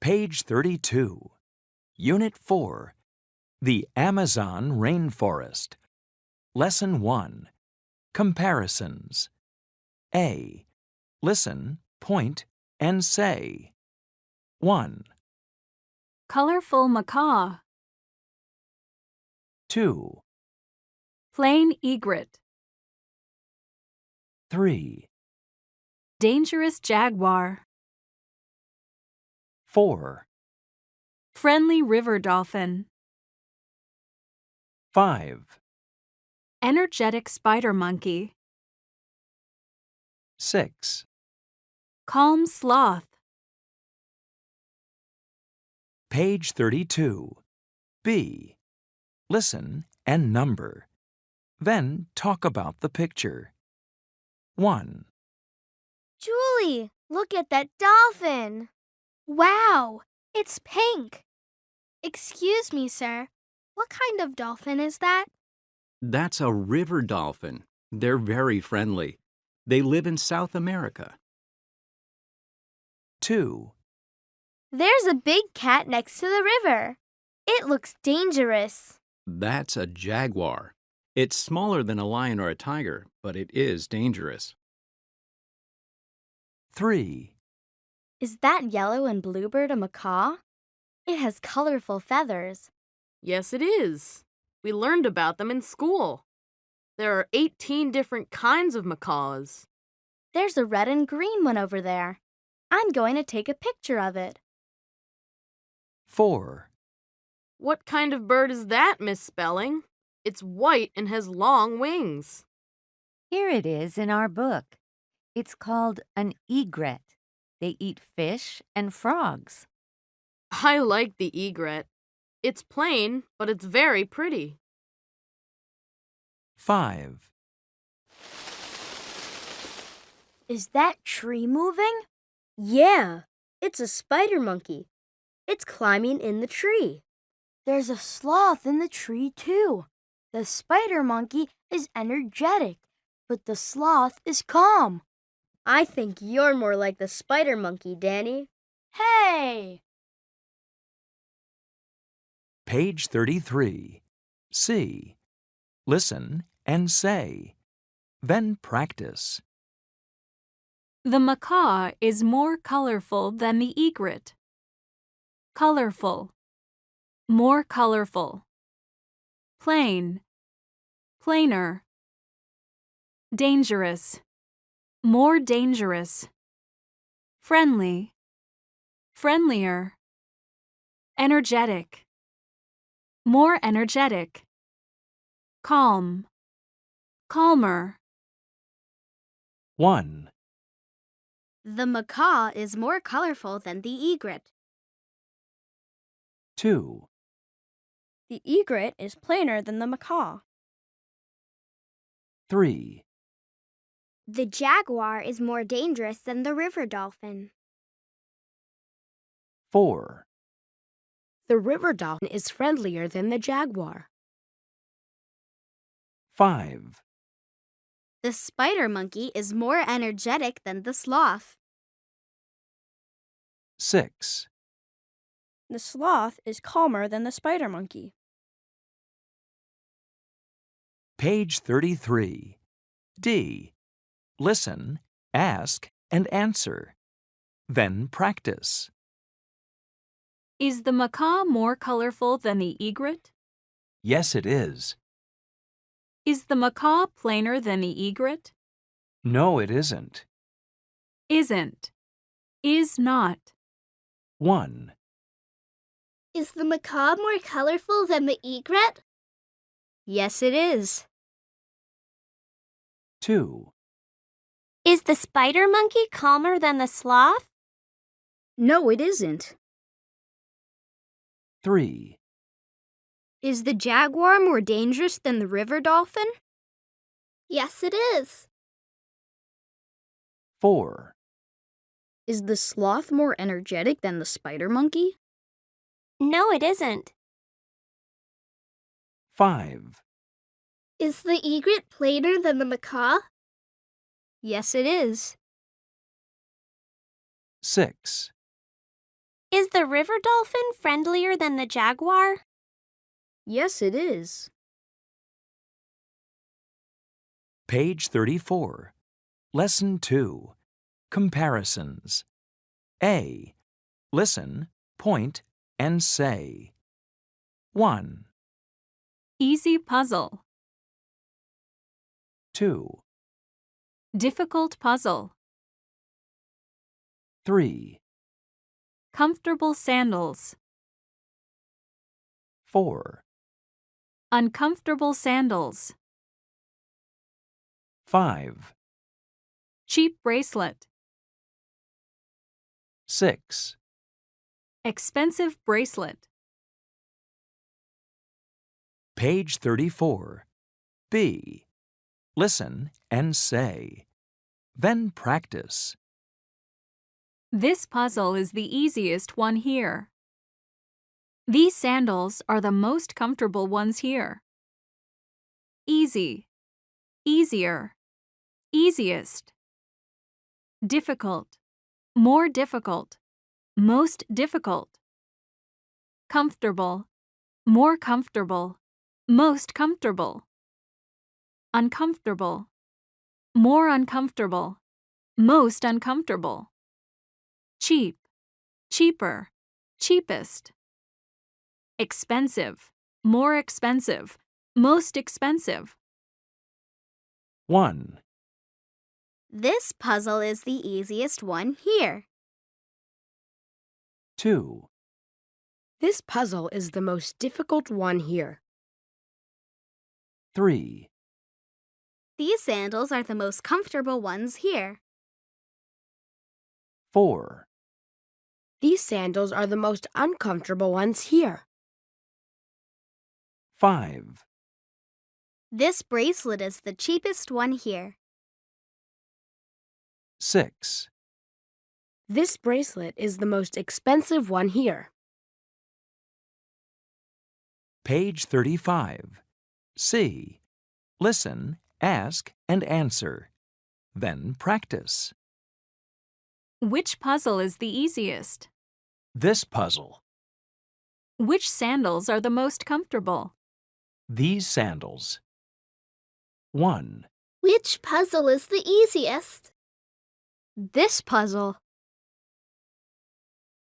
Page 32. Unit 4. The Amazon Rainforest. Lesson 1. Comparisons. A. Listen, point, and say. 1, Colorful macaw. 2, Plain egret. 3, Dangerous jaguar. 4, Friendly river dolphin. 5, Energetic spider monkey. 6. Calm sloth. Page 32. B. Listen and number. Then talk about the picture. 1, Julie, look at that dolphin. Wow, it's pink. Excuse me, sir. What kind of dolphin is that? That's a river dolphin. They're very friendly. They live in South America. 2, There's a big cat next to the river. It looks dangerous. That's a jaguar. It's smaller than a lion or a tiger, but it is dangerous. 3, Is that yellow and bluebird a macaw? It has colorful feathers. Yes, it is. We learned about them in school. There are 18 different kinds of macaws. There's a red and green one over there. I'm going to take a picture of it. 4, What kind of bird is that, Miss Spelling? It's white and has long wings. Here it is in our book. It's called an egret. They eat fish and frogs. I like the egret. It's plain, but it's very pretty. 5, Is that tree moving? Yeah, it's a spider monkey. It's climbing in the tree. There's a sloth in the tree, too. The spider monkey is energetic, but the sloth is calm. I think you're more like the spider monkey, Danny. Hey! Page 33. C. Listen and say. Then practice. The macaw is more colorful than the egret. Colorful. More colorful. Plain. Plainer. Dangerous. More dangerous. Friendly. Friendlier. Energetic. More energetic. Calm. Calmer. 1, The macaw is more colorful than the egret. 2, The egret is plainer than the macaw. 3, The jaguar is more dangerous than the river dolphin. 4, The river dolphin is friendlier than the jaguar. 5, The spider monkey is more energetic than the sloth. 6. The sloth is calmer than the spider monkey. Page 33. D. Listen, ask, and answer. Then practice. Is the macaw more colorful than the egret? Yes, it is. Is the macaw plainer than the egret? No, it isn't. Isn't. Is not. 1, Is the macaw more colorful than the egret? Yes, it is. 2, Is the spider monkey calmer than the sloth? No, it isn't. 3, Is the jaguar more dangerous than the river dolphin? Yes, it is. 4, Is the sloth more energetic than the spider monkey? No, it isn't. 5, Is the egret plainer than the macaw? Yes, it is. 6, Is the river dolphin friendlier than the jaguar? Yes, it is. Page 34. Lesson 2. Comparisons. A. Listen, point, and say. 1, Easy puzzle. 2, Difficult puzzle. 3, Comfortable sandals. 4, Uncomfortable sandals. 5, Cheap bracelet. 6. Expensive bracelet. Page 34. B. Listen and say. Then practice. This puzzle is the easiest one here. These sandals are the most comfortable ones here. Easy, easier, easiest. Difficult, more difficult, most difficult. Comfortable, more comfortable, most comfortable. Uncomfortable, more uncomfortable, most uncomfortable. Cheap, cheaper, cheapest. Expensive, more expensive, most expensive. 1, This puzzle is the easiest one here. 2, This puzzle is the most difficult one here. 3, These sandals are the most comfortable ones here. 4, These sandals are the most uncomfortable ones here. 5, This bracelet is the cheapest one here. 6, This bracelet is the most expensive one here. Page 35. C. Listen, ask, and answer. Then practice. Which puzzle is the easiest? This puzzle. Which sandals are the most comfortable? These sandals. 1, Which puzzle is the easiest? This puzzle.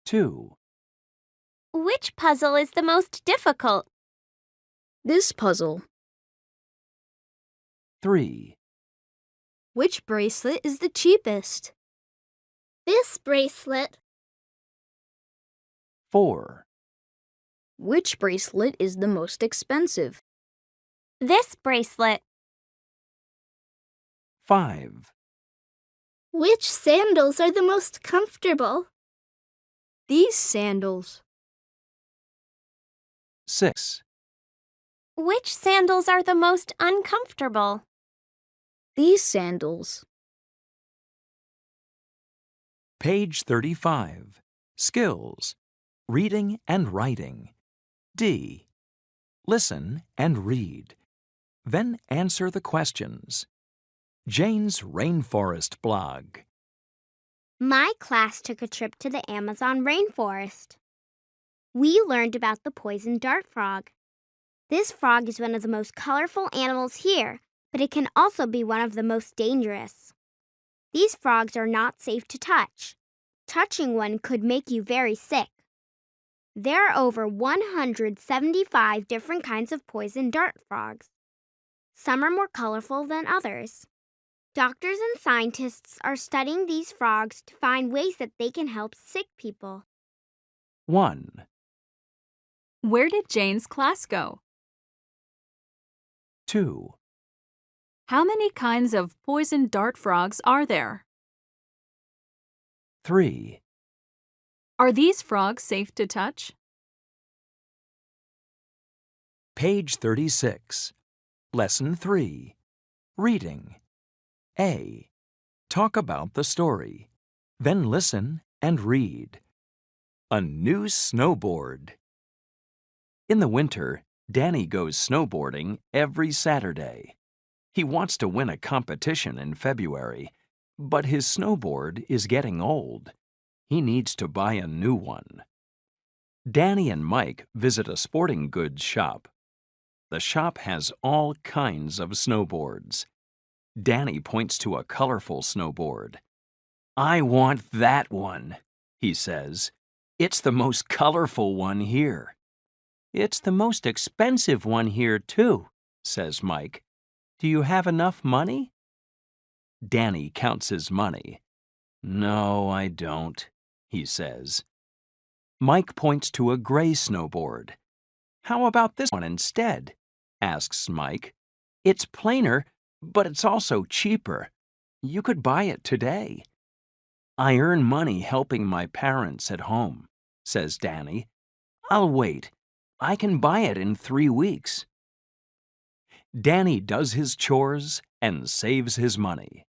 2, Which puzzle is the most difficult? This puzzle. 3, Which bracelet is the cheapest? This bracelet. 4, Which bracelet is the most expensive? This bracelet. 5, Which sandals are the most comfortable? These sandals. 6, Which sandals are the most uncomfortable? These sandals. Page 35. Skills. Reading and writing. D. Listen and read. Then answer the questions. Jane's Rainforest blog. My class took a trip to the Amazon rainforest. We learned about the poison dart frog. This frog is one of the most colorful animals here, but it can also be one of the most dangerous. These frogs are not safe to touch. Touching one could make you very sick. There are over 175 different kinds of poison dart frogs. Some are more colorful than others. Doctors and scientists are studying these frogs to find ways that they can help sick people. 1, Where did Jane's class go? 2, How many kinds of poison dart frogs are there? 3, Are these frogs safe to touch? Page 36. Lesson 3. Reading. A. Talk about the story. Then listen and read. A new snowboard. In the winter, Danny goes snowboarding every Saturday. He wants to win a competition in February, but his snowboard is getting old. He needs to buy a new one. Danny and Mike visit a sporting goods shop. The shop has all kinds of snowboards. Danny points to a colorful snowboard. "I want that one," he says. "It's the most colorful one here." "It's the most expensive one here, too," says Mike. "Do you have enough money?" Danny counts his money. "No, I don't," he says. Mike points to a gray snowboard. "How about this one instead?" asks Mike. "It's plainer, but it's also cheaper. You could buy it today." "I earn money helping my parents at home," says Danny. "I'll wait. I can buy it in 3 weeks." Danny does his chores and saves his money.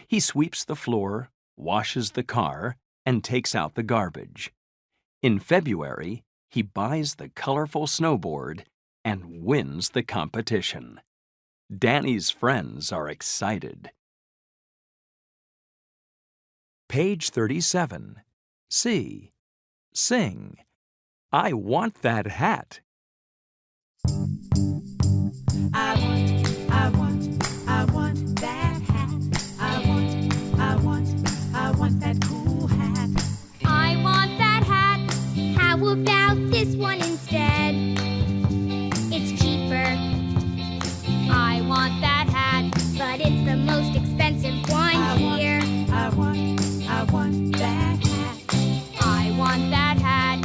He sweeps the floor, washes the car, and takes out the garbage. In February, he buys the colorful snowboard and wins the competition. Danny's friends are excited. Page 37. C. Sing. "I want that hat." I want that hat. I want that cool hat. I want that hat. How about this one instead? It's cheaper. I want that hat, but it's the most expensive one here. I want that hat. I want that hat.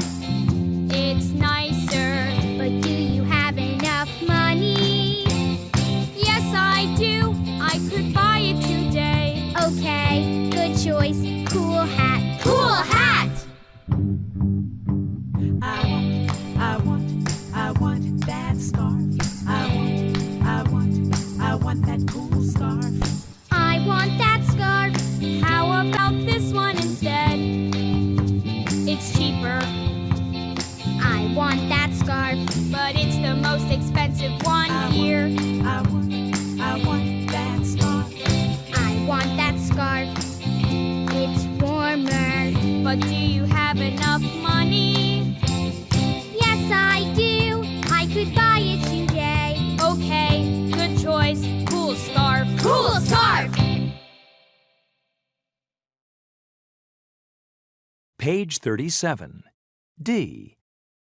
It's nicer. But do you have enough money? Yes, I do. I could buy it today. Okay, good choice. Cool hat. Cool hat! I want that scarf. I want that cool scarf. I want that scarf. How about this one instead? It's cheaper. I want that scarf, but it's the most expensive one here. I want that scarf. I want that scarf. It's warmer. But do you have enough money? Yes, I do. I could buy it today. Okay, good choice. Cool scarf. Cool scarf! Page 37. D.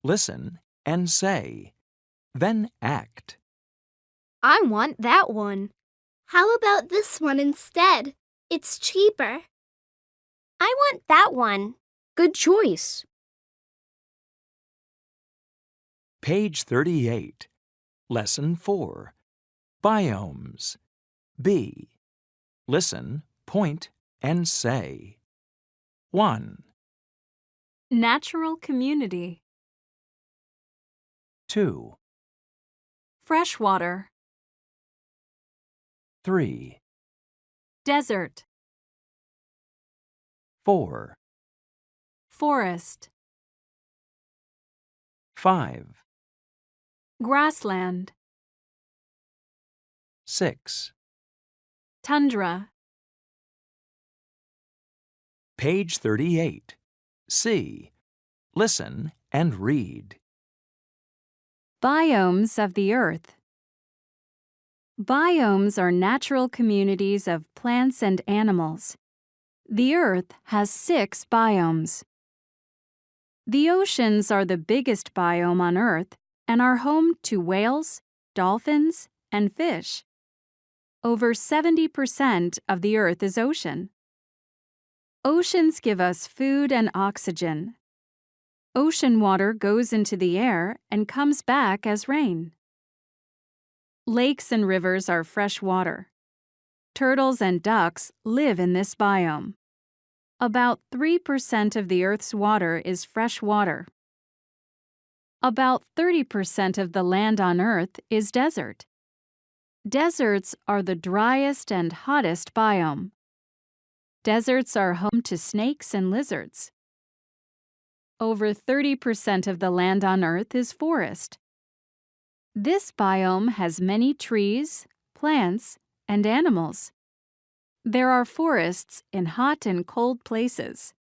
Listen and say. Then act. I want that one. How about this one instead? It's cheaper. I want that one. Good choice. Page 38. Lesson 4. Biomes. B. Listen, point, and say. 1, Natural community. 2, Freshwater. 3, Desert. 4, Forest. 5, Grassland. 6. Tundra. Page 38. C. Listen and read. Biomes of the Earth. Biomes are natural communities of plants and animals. The Earth has 6 biomes. The oceans are the biggest biome on Earth and are home to whales, dolphins, and fish. Over 70% of the Earth is ocean. Oceans give us food and oxygen. Ocean water goes into the air and comes back as rain. Lakes and rivers are fresh water. Turtles and ducks live in this biome. About 3% of the Earth's water is fresh water. About 30% of the land on Earth is desert. Deserts are the driest and hottest biome. Deserts are home to snakes and lizards. Over 30% of the land on Earth is forest. This biome has many trees, plants, and animals. There are forests in hot and cold places.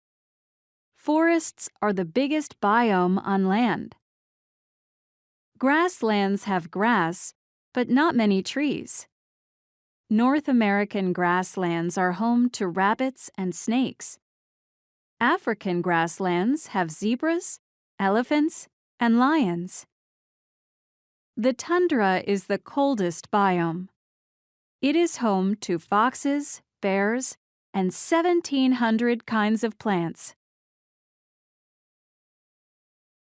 Forests are the biggest biome on land. Grasslands have grass, but not many trees. North American grasslands are home to rabbits and snakes. African grasslands have zebras, elephants, and lions. The tundra is the coldest biome. It is home to foxes, bears, and 1,700 kinds of plants.